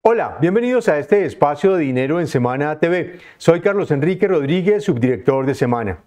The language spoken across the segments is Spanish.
Hola, bienvenidos a este espacio de Dinero en Semana TV. Soy Carlos Enrique Rodríguez, subdirector de Semana.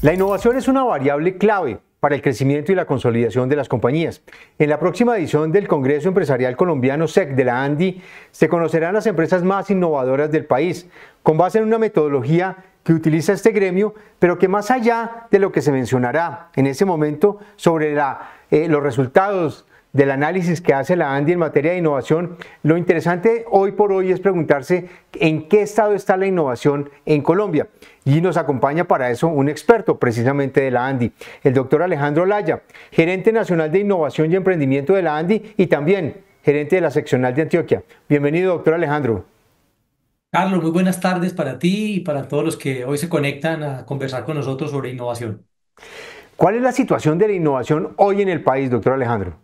La innovación es una variable clave para el crecimiento y la consolidación de las compañías. En la próxima edición del Congreso Empresarial Colombiano SEC de la ANDI se conocerán las empresas más innovadoras del país, con base en una metodología que utiliza este gremio, pero que más allá de lo que se mencionará en ese momento sobre los resultados del análisis que hace la ANDI en materia de innovación, lo interesante hoy por hoy es preguntarse en qué estado está la innovación en Colombia. Y nos acompaña para eso un experto precisamente de la ANDI, el doctor Alejandro Laya, gerente nacional de innovación y emprendimiento de la ANDI y también gerente de la seccional de Antioquia. Bienvenido, doctor Alejandro. Carlos, muy buenas tardes para ti y para todos los que hoy se conectan a conversar con nosotros sobre innovación. ¿Cuál es la situación de la innovación hoy en el país, doctor Alejandro?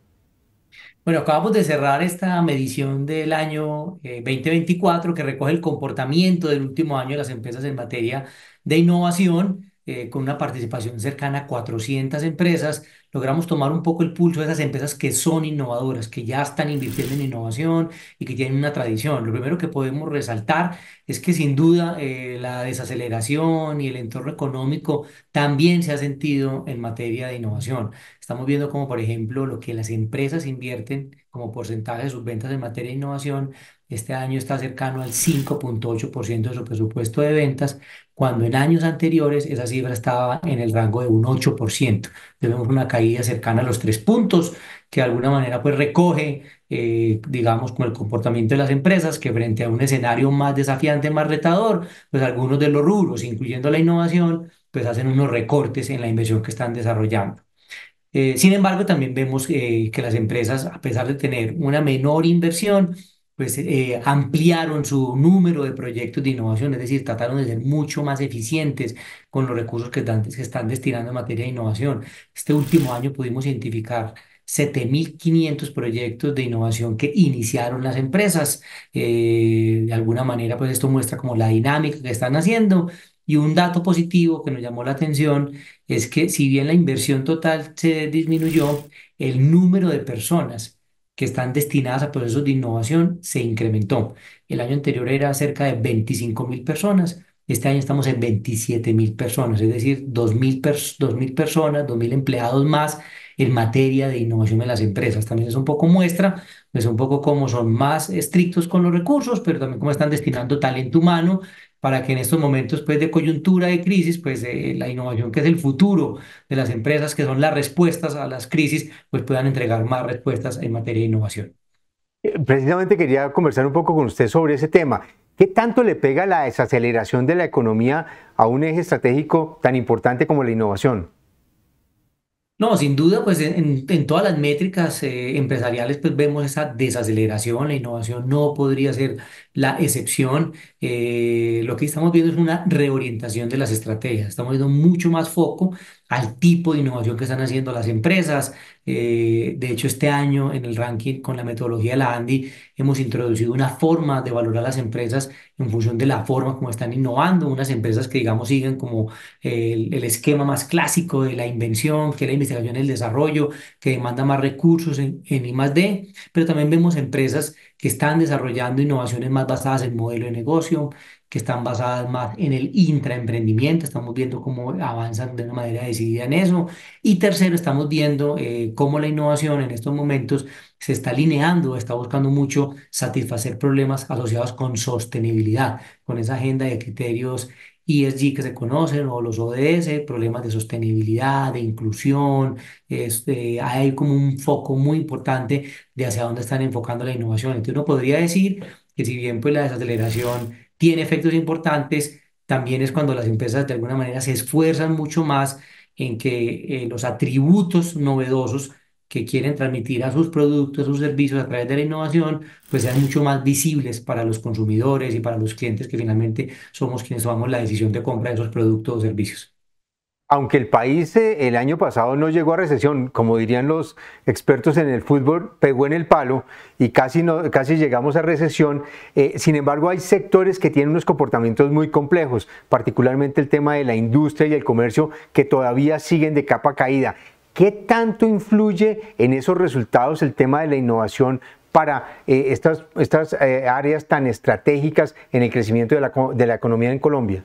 Bueno, acabamos de cerrar esta medición del año 2024 que recoge el comportamiento del último año de las empresas en materia de innovación, con una participación cercana a 400 empresas. Logramos tomar un poco el pulso de esas empresas que son innovadoras, que ya están invirtiendo en innovación y que tienen una tradición. Lo primero que podemos resaltar es que sin duda la desaceleración y el entorno económico también se ha sentido en materia de innovación. Estamos viendo como, por ejemplo, lo que las empresas invierten como porcentaje de sus ventas en materia de innovación. Este año está cercano al 5,8% de su presupuesto de ventas, cuando en años anteriores esa cifra estaba en el rango de un 8%. Tenemos una caída cercana a los 3 puntos, que de alguna manera pues recoge, digamos, con el comportamiento de las empresas, que frente a un escenario más desafiante, más retador, pues algunos de los rubros, incluyendo la innovación, pues hacen unos recortes en la inversión que están desarrollando. Sin embargo, también vemos que las empresas, a pesar de tener una menor inversión, pues ampliaron su número de proyectos de innovación, es decir, trataron de ser mucho más eficientes con los recursos que están destinando en materia de innovación. Este último año pudimos identificar 7.500 proyectos de innovación que iniciaron las empresas. De alguna manera, pues esto muestra como la dinámica que están haciendo. Y un dato positivo que nos llamó la atención es que si bien la inversión total se disminuyó, el número de personas que están destinadas a procesos de innovación se incrementó. El año anterior era cerca de 25.000 personas. Este año estamos en 27.000 personas, es decir, 2.000 personas, 2.000 empleados más en materia de innovación en las empresas. También es un poco muestra, es un poco cómo son más estrictos con los recursos, pero también cómo están destinando talento humano para que en estos momentos pues, de coyuntura, de crisis, pues la innovación, que es el futuro de las empresas, que son las respuestas a las crisis, pues puedan entregar más respuestas en materia de innovación. Precisamente quería conversar un poco con usted sobre ese tema. ¿Qué tanto le pega la desaceleración de la economía a un eje estratégico tan importante como la innovación? No, sin duda, pues en todas las métricas empresariales, pues vemos esa desaceleración, la innovación no podría ser la excepción. Lo que estamos viendo es una reorientación de las estrategias, estamos viendo mucho más foco al tipo de innovación que están haciendo las empresas. De hecho, este año en el ranking con la metodología de la ANDI hemos introducido una forma de valorar las empresas en función de la forma como están innovando, unas empresas que digamos siguen como el esquema más clásico de la invención, que es la investigación y el desarrollo, que demanda más recursos en I+D, pero también vemos empresas que están desarrollando innovaciones más basadas en modelo de negocio, que están basadas más en el intraemprendimiento, estamos viendo cómo avanzan de una manera decidida en eso. Y tercero, estamos viendo cómo la innovación en estos momentos se está alineando, está buscando mucho satisfacer problemas asociados con sostenibilidad, con esa agenda de criterios ESG que se conocen, o los ODS, problemas de sostenibilidad, de inclusión. Hay como un foco muy importante de hacia dónde están enfocando la innovación. Entonces uno podría decir que si bien pues la desaceleración tiene efectos importantes, también es cuando las empresas de alguna manera se esfuerzan mucho más en que los atributos novedosos que quieren transmitir a sus productos, a sus servicios a través de la innovación, pues sean mucho más visibles para los consumidores y para los clientes, que finalmente somos quienes tomamos la decisión de compra de esos productos o servicios. Aunque el país el año pasado no llegó a recesión, como dirían los expertos en el fútbol, pegó en el palo y casi llegamos a recesión. Sin embargo, hay sectores que tienen unos comportamientos muy complejos, particularmente el tema de la industria y el comercio, que todavía siguen de capa caída. ¿Qué tanto influye en esos resultados el tema de la innovación para estas áreas tan estratégicas en el crecimiento de la economía en Colombia?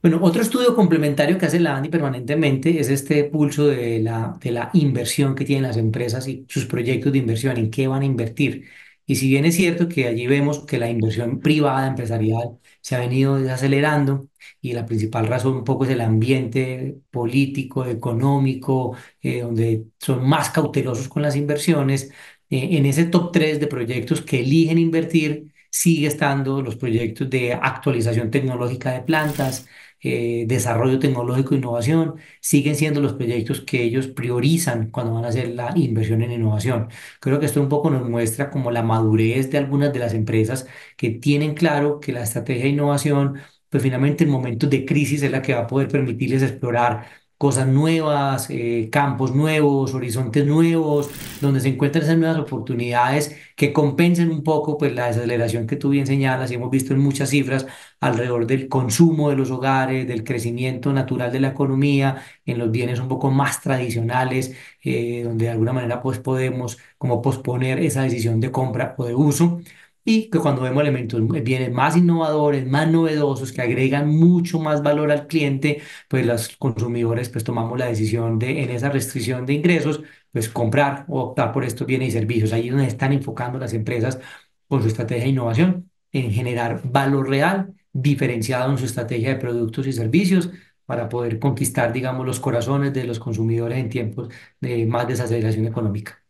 Bueno, otro estudio complementario que hace la ANDI permanentemente es este pulso de la inversión que tienen las empresas y sus proyectos de inversión, en qué van a invertir. Y si bien es cierto que allí vemos que la inversión privada empresarial se ha venido desacelerando y la principal razón un poco es el ambiente político, económico, donde son más cautelosos con las inversiones, en ese top 3 de proyectos que eligen invertir sigue estando los proyectos de actualización tecnológica de plantas, desarrollo tecnológico e innovación, siguen siendo los proyectos que ellos priorizan cuando van a hacer la inversión en innovación. Creo que esto un poco nos muestra como la madurez de algunas de las empresas que tienen claro que la estrategia de innovación, pues finalmente en momentos de crisis es la que va a poder permitirles explorar cosas nuevas, campos nuevos, horizontes nuevos, donde se encuentran esas nuevas oportunidades que compensen un poco pues la desaceleración que tú bien señalas y hemos visto en muchas cifras alrededor del consumo de los hogares, del crecimiento natural de la economía, en los bienes un poco más tradicionales, donde de alguna manera pues podemos como posponer esa decisión de compra o de uso. Y que cuando vemos elementos, bienes más innovadores, más novedosos, que agregan mucho más valor al cliente, pues los consumidores pues tomamos la decisión de, en esa restricción de ingresos, pues comprar o optar por estos bienes y servicios. Ahí es donde están enfocando las empresas con su estrategia de innovación, en generar valor real diferenciado en su estrategia de productos y servicios para poder conquistar, digamos, los corazones de los consumidores en tiempos de más desaceleración económica.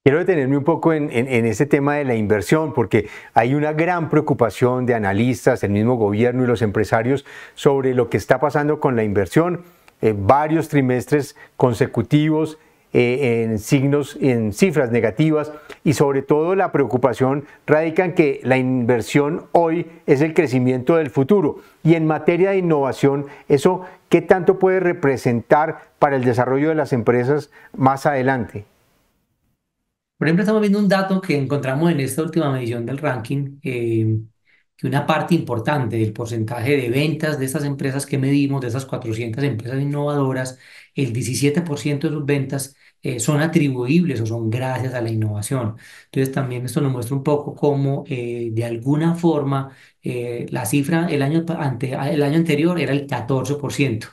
Quiero detenerme un poco en ese tema de la inversión, porque hay una gran preocupación de analistas, el mismo gobierno y los empresarios sobre lo que está pasando con la inversión. Varios trimestres consecutivos en cifras negativas, y sobre todo la preocupación radica en que la inversión hoy es el crecimiento del futuro. Y en materia de innovación, ¿eso qué tanto puede representar para el desarrollo de las empresas más adelante? Por ejemplo, estamos viendo un dato que encontramos en esta última medición del ranking, que una parte importante del porcentaje de ventas de estas empresas que medimos, de esas 400 empresas innovadoras, el 17% de sus ventas son atribuibles o son gracias a la innovación. Entonces, también esto nos muestra un poco cómo, de alguna forma, la cifra el año anterior era el 14%.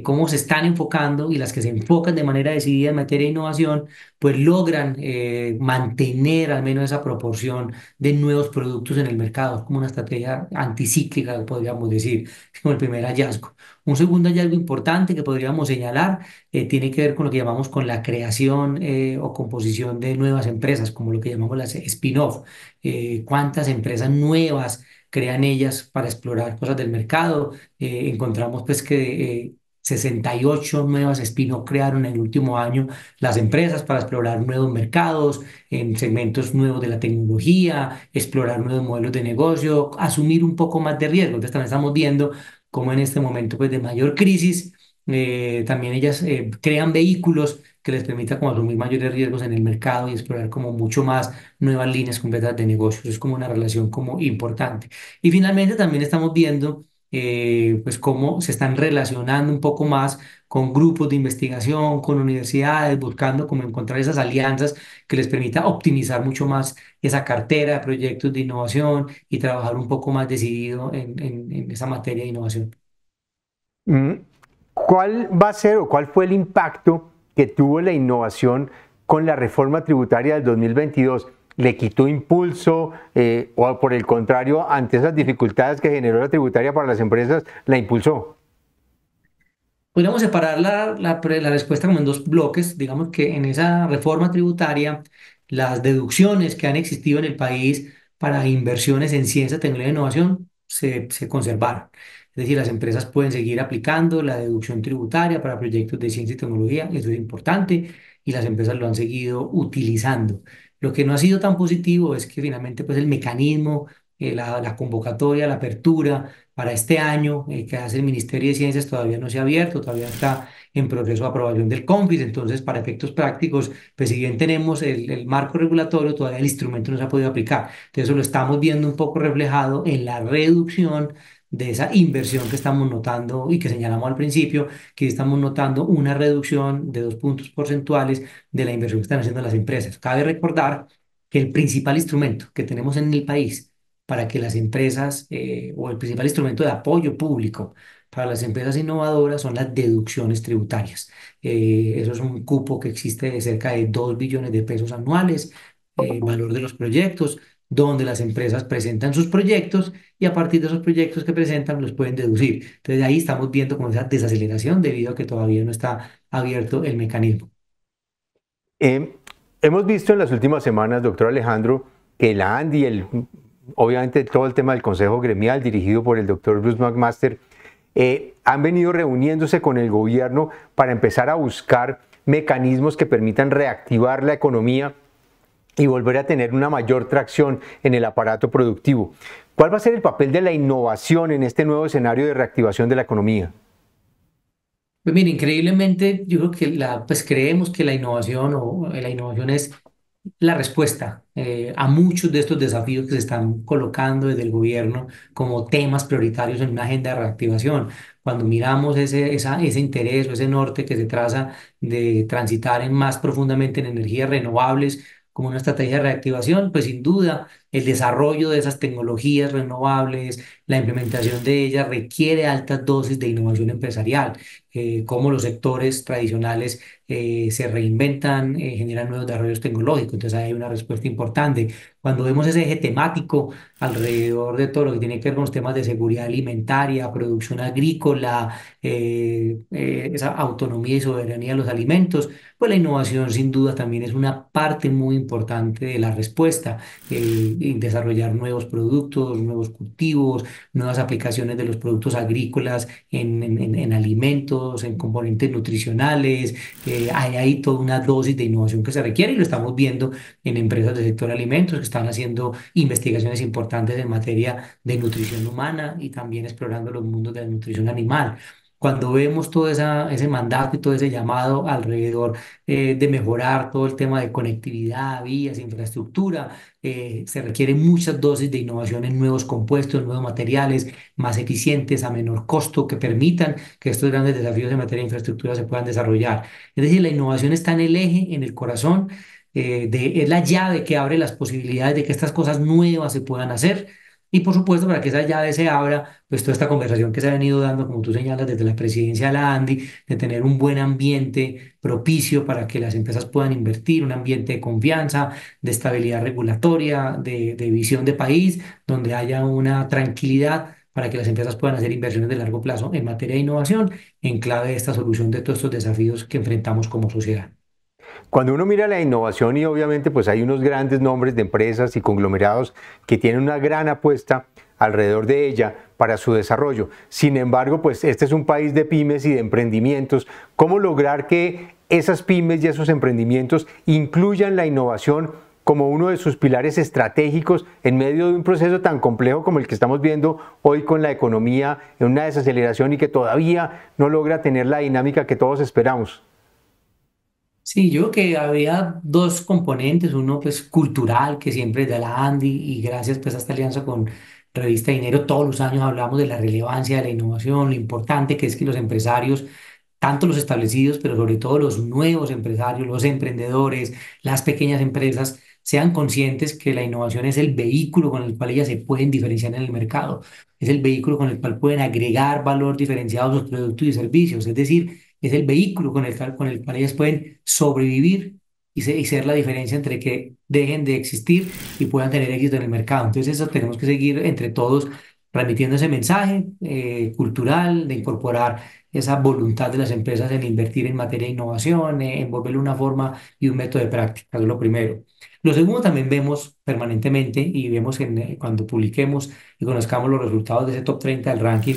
Cómo se están enfocando y las que se enfocan de manera decidida en materia de innovación pues logran mantener al menos esa proporción de nuevos productos en el mercado. Es como una estrategia anticíclica, podríamos decir, es como el primer hallazgo. Un segundo hallazgo importante que podríamos señalar tiene que ver con lo que llamamos con la creación o composición de nuevas empresas, como lo que llamamos las spin-off. ¿Cuántas empresas nuevas crean ellas para explorar cosas del mercado? Encontramos pues que 68 nuevas spin-off crearon en el último año las empresas para explorar nuevos mercados, en segmentos nuevos de la tecnología, explorar nuevos modelos de negocio, asumir un poco más de riesgo. Entonces también estamos viendo cómo en este momento pues, de mayor crisis, también ellas crean vehículos que les permita como asumir mayores riesgos en el mercado y explorar como mucho más nuevas líneas completas de negocios. Es como una relación como importante. Y finalmente también estamos viendo pues cómo se están relacionando un poco más con grupos de investigación, con universidades, buscando cómo encontrar esas alianzas que les permita optimizar mucho más esa cartera de proyectos de innovación y trabajar un poco más decidido en esa materia de innovación. Mm, ¿Cuál va a ser o cuál fue el impacto que tuvo la innovación con la reforma tributaria del 2022? ¿Le quitó impulso o por el contrario, ante esas dificultades que generó la tributaria para las empresas, la impulsó? Podríamos separar la respuesta como en dos bloques. Digamos que en esa reforma tributaria, las deducciones que han existido en el país para inversiones en ciencia, tecnología e innovación se conservaron. Es decir, las empresas pueden seguir aplicando la deducción tributaria para proyectos de ciencia y tecnología, eso es importante, y las empresas lo han seguido utilizando. Lo que no ha sido tan positivo es que finalmente pues, el mecanismo, la convocatoria, la apertura, para este año que hace el Ministerio de Ciencias todavía no se ha abierto, todavía está en proceso de aprobación del COMPIS, entonces para efectos prácticos, pues si bien tenemos el marco regulatorio, todavía el instrumento no se ha podido aplicar. Entonces eso lo estamos viendo un poco reflejado en la reducción de esa inversión que estamos notando y que señalamos al principio, que estamos notando una reducción de 2 puntos porcentuales de la inversión que están haciendo las empresas. Cabe recordar que el principal instrumento que tenemos en el país para que las empresas, o el principal instrumento de apoyo público para las empresas innovadoras son las deducciones tributarias. Eso es un cupo que existe de cerca de 2 billones de pesos anuales, valor de los proyectos, donde las empresas presentan sus proyectos y a partir de esos proyectos que presentan los pueden deducir. Entonces ahí estamos viendo como esa desaceleración debido a que todavía no está abierto el mecanismo. Eh, Hemos visto en las últimas semanas, doctor Alejandro, que la ANDI, obviamente todo el tema del Consejo Gremial dirigido por el doctor Bruce McMaster, han venido reuniéndose con el gobierno para empezar a buscar mecanismos que permitan reactivar la economía y volver a tener una mayor tracción en el aparato productivo. ¿Cuál va a ser el papel de la innovación en este nuevo escenario de reactivación de la economía? Pues mira, increíblemente, yo creo que pues creemos que la innovación la innovación es la respuesta a muchos de estos desafíos que se están colocando desde el gobierno como temas prioritarios en una agenda de reactivación. Cuando miramos ese interés o ese norte que se traza de transitar más profundamente en energías renovables como una estrategia de reactivación, pues sin duda el desarrollo de esas tecnologías renovables, la implementación de ellas requiere altas dosis de innovación empresarial, cómo los sectores tradicionales se reinventan, generan nuevos desarrollos tecnológicos. Entonces ahí hay una respuesta importante. Cuando vemos ese eje temático alrededor de todo lo que tiene que ver con los temas de seguridad alimentaria, producción agrícola, esa autonomía y soberanía de los alimentos, pues la innovación sin duda también es una parte muy importante de la respuesta. Y desarrollar nuevos productos, nuevos cultivos, nuevas aplicaciones de los productos agrícolas en alimentos, en componentes nutricionales. Hay ahí toda una dosis de innovación que se requiere y lo estamos viendo en empresas del sector alimentos que están haciendo investigaciones importantes en materia de nutrición humana y también explorando los mundos de la nutrición animal. Cuando vemos todo ese mandato y todo ese llamado alrededor de mejorar todo el tema de conectividad, vías, infraestructura, se requieren muchas dosis de innovación en nuevos compuestos, nuevos materiales más eficientes, a menor costo, que permitan que estos grandes desafíos en materia de infraestructura se puedan desarrollar. Es decir, la innovación está en el eje, en el corazón, es la llave que abre las posibilidades de que estas cosas nuevas se puedan hacer. Y por supuesto, para que esa llave se abra, pues toda esta conversación que se ha venido dando, como tú señalas, desde la presidencia de la ANDI, de tener un buen ambiente propicio para que las empresas puedan invertir, un ambiente de confianza, de estabilidad regulatoria, de visión de país, donde haya una tranquilidad para que las empresas puedan hacer inversiones de largo plazo en materia de innovación, en clave de esta solución de todos estos desafíos que enfrentamos como sociedad. Cuando uno mira la innovación y obviamente pues hay unos grandes nombres de empresas y conglomerados que tienen una gran apuesta alrededor de ella para su desarrollo. Sin embargo, pues este es un país de pymes y de emprendimientos. ¿Cómo lograr que esas pymes y esos emprendimientos incluyan la innovación como uno de sus pilares estratégicos en medio de un proceso tan complejo como el que estamos viendo hoy con la economía en una desaceleración y que todavía no logra tener la dinámica que todos esperamos? Sí, yo creo que había dos componentes, uno pues cultural, que siempre es de la ANDI, y gracias pues a esta alianza con Revista Dinero, todos los años hablamos de la relevancia de la innovación, lo importante que es que los empresarios, tanto los establecidos, pero sobre todo los nuevos empresarios, los emprendedores, las pequeñas empresas, sean conscientes que la innovación es el vehículo con el cual ellas se pueden diferenciar en el mercado, es el vehículo con el cual pueden agregar valor diferenciado a sus productos y servicios, es decir, es el vehículo con el cual ellas pueden sobrevivir y ser la diferencia entre que dejen de existir y puedan tener éxito en el mercado. Entonces, eso tenemos que seguir entre todos transmitiendo ese mensaje cultural de incorporar esa voluntad de las empresas en invertir en materia de innovación, en volverlo una forma y un método de práctica. Eso es lo primero. Lo segundo, también vemos permanentemente y vemos cuando publiquemos y conozcamos los resultados de ese top 30 del ranking,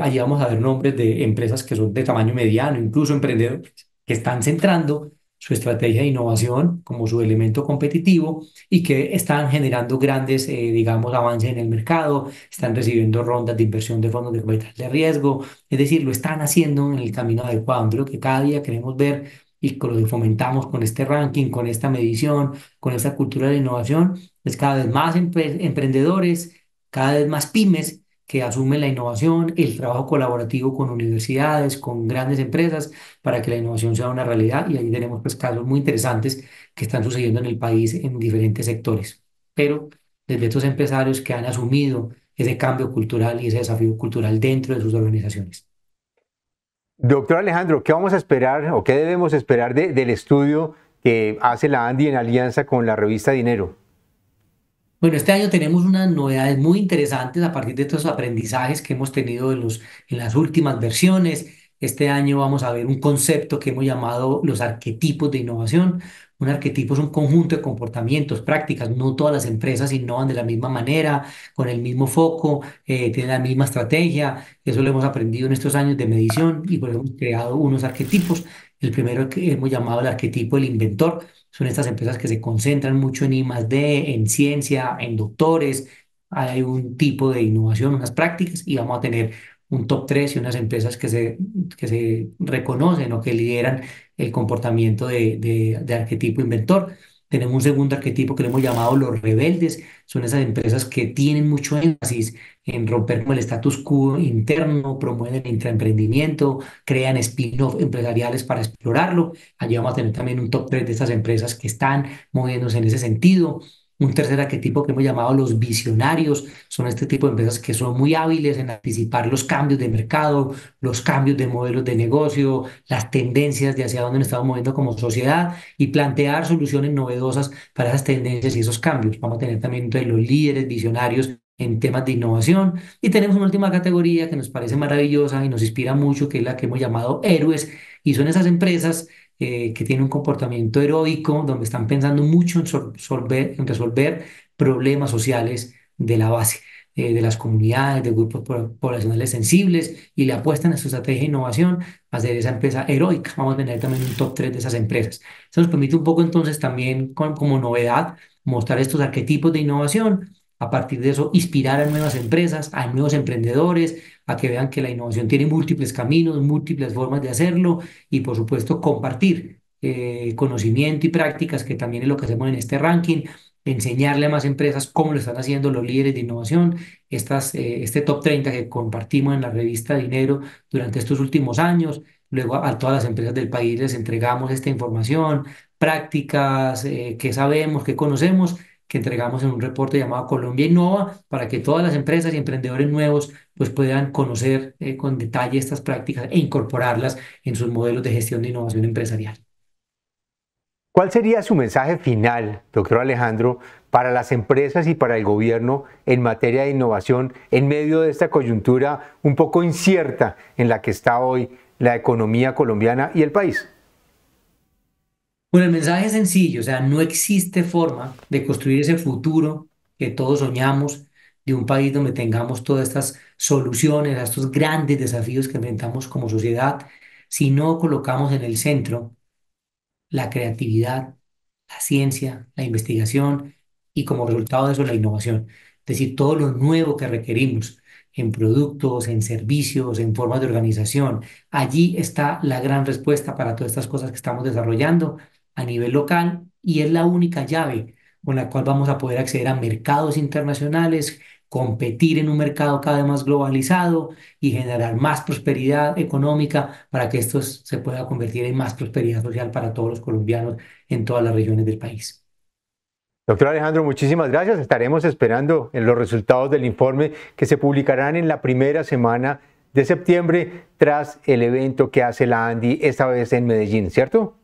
allí vamos a ver nombres de empresas que son de tamaño mediano, incluso emprendedores que están centrando su estrategia de innovación como su elemento competitivo y que están generando grandes, digamos, avances en el mercado, están recibiendo rondas de inversión de fondos de capital de riesgo, es decir, lo están haciendo en el camino adecuado. Creo que cada día queremos ver y lo fomentamos con este ranking, con esta medición, con esta cultura de innovación, es cada vez más emprendedores, cada vez más pymes que asumen la innovación, el trabajo colaborativo con universidades, con grandes empresas, para que la innovación sea una realidad. Y ahí tenemos pues casos muy interesantes que están sucediendo en el país en diferentes sectores. Pero desde estos empresarios que han asumido ese cambio cultural y ese desafío cultural dentro de sus organizaciones. Doctor Alejandro, ¿qué vamos a esperar o qué debemos esperar del estudio que hace la ANDI en alianza con la revista Dinero? Bueno, este año tenemos unas novedades muy interesantes a partir de estos aprendizajes que hemos tenido en las últimas versiones. Este año vamos a ver un concepto que hemos llamado los arquetipos de innovación. Un arquetipo es un conjunto de comportamientos, prácticas. No todas las empresas innovan de la misma manera, con el mismo foco, tienen la misma estrategia. Eso lo hemos aprendido en estos años de medición y por eso hemos creado unos arquetipos. El primero que hemos llamado el arquetipo del inventor. Son estas empresas que se concentran mucho en I+D, en ciencia, en doctores. Hay un tipo de innovación, unas prácticas, y vamos a tener un top 3 y unas empresas que se reconocen o que lideran el comportamiento de arquetipo inventor. Tenemos un segundo arquetipo que le hemos llamado los rebeldes. Son esas empresas que tienen mucho énfasis en romper con el status quo interno, promueven el intraemprendimiento, crean spin-off empresariales para explorarlo. Allí vamos a tener también un top 3 de estas empresas que están moviéndose en ese sentido. Un tercer arquetipo que hemos llamado los visionarios. Son este tipo de empresas que son muy hábiles en anticipar los cambios de mercado, los cambios de modelos de negocio, las tendencias de hacia dónde nos estamos moviendo como sociedad y plantear soluciones novedosas para esas tendencias y esos cambios. Vamos a tener también entonces los líderes visionarios en temas de innovación. Y tenemos una última categoría que nos parece maravillosa y nos inspira mucho, que es la que hemos llamado héroes, y son esas empresas que tienen un comportamiento heroico, donde están pensando mucho en resolver problemas sociales de la base, de las comunidades, de grupos poblacionales sensibles, y le apuestan a su estrategia de innovación a ser esa empresa heroica. Vamos a tener también un top 3 de esas empresas. Eso nos permite un poco entonces también como novedad mostrar estos arquetipos de innovación. A partir de eso, inspirar a nuevas empresas, a nuevos emprendedores, a que vean que la innovación tiene múltiples caminos, múltiples formas de hacerlo y, por supuesto, compartir conocimiento y prácticas, que también es lo que hacemos en este ranking, enseñarle a más empresas cómo lo están haciendo los líderes de innovación. Este top 30 que compartimos en la revista Dinero durante estos últimos años. Luego a todas las empresas del país les entregamos esta información, prácticas que sabemos, que conocemos, que entregamos en un reporte llamado Colombia Innova, para que todas las empresas y emprendedores nuevos pues puedan conocer con detalle estas prácticas e incorporarlas en sus modelos de gestión de innovación empresarial. ¿Cuál sería su mensaje final, doctor Alejandro, para las empresas y para el gobierno en materia de innovación en medio de esta coyuntura un poco incierta en la que está hoy la economía colombiana y el país? Bueno, el mensaje es sencillo, o sea, no existe forma de construir ese futuro que todos soñamos, de un país donde tengamos todas estas soluciones a estos grandes desafíos que enfrentamos como sociedad, si no colocamos en el centro la creatividad, la ciencia, la investigación y, como resultado de eso, la innovación. Es decir, todo lo nuevo que requerimos en productos, en servicios, en formas de organización. Allí está la gran respuesta para todas estas cosas que estamos desarrollando a nivel local, y es la única llave con la cual vamos a poder acceder a mercados internacionales, competir en un mercado cada vez más globalizado y generar más prosperidad económica, para que esto se pueda convertir en más prosperidad social para todos los colombianos en todas las regiones del país. Doctor Alejandro, muchísimas gracias. Estaremos esperando en los resultados del informe que se publicarán en la primera semana de septiembre tras el evento que hace la ANDI, esta vez en Medellín, ¿cierto?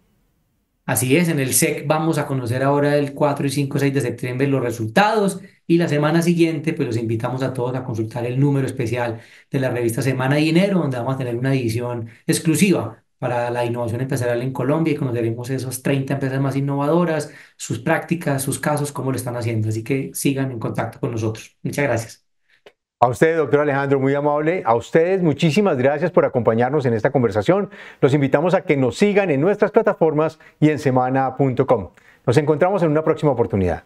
Así es, en el SEC vamos a conocer ahora el 4 y 5, 6 de septiembre los resultados, y la semana siguiente pues los invitamos a todos a consultar el número especial de la revista Semana de Dinero, donde vamos a tener una edición exclusiva para la innovación empresarial en Colombia, y conoceremos esas 30 empresas más innovadoras, sus prácticas, sus casos, cómo lo están haciendo. Así que sigan en contacto con nosotros. Muchas gracias. A usted, doctor Alejandro, muy amable. A ustedes, muchísimas gracias por acompañarnos en esta conversación. Los invitamos a que nos sigan en nuestras plataformas y en semana.com. Nos encontramos en una próxima oportunidad.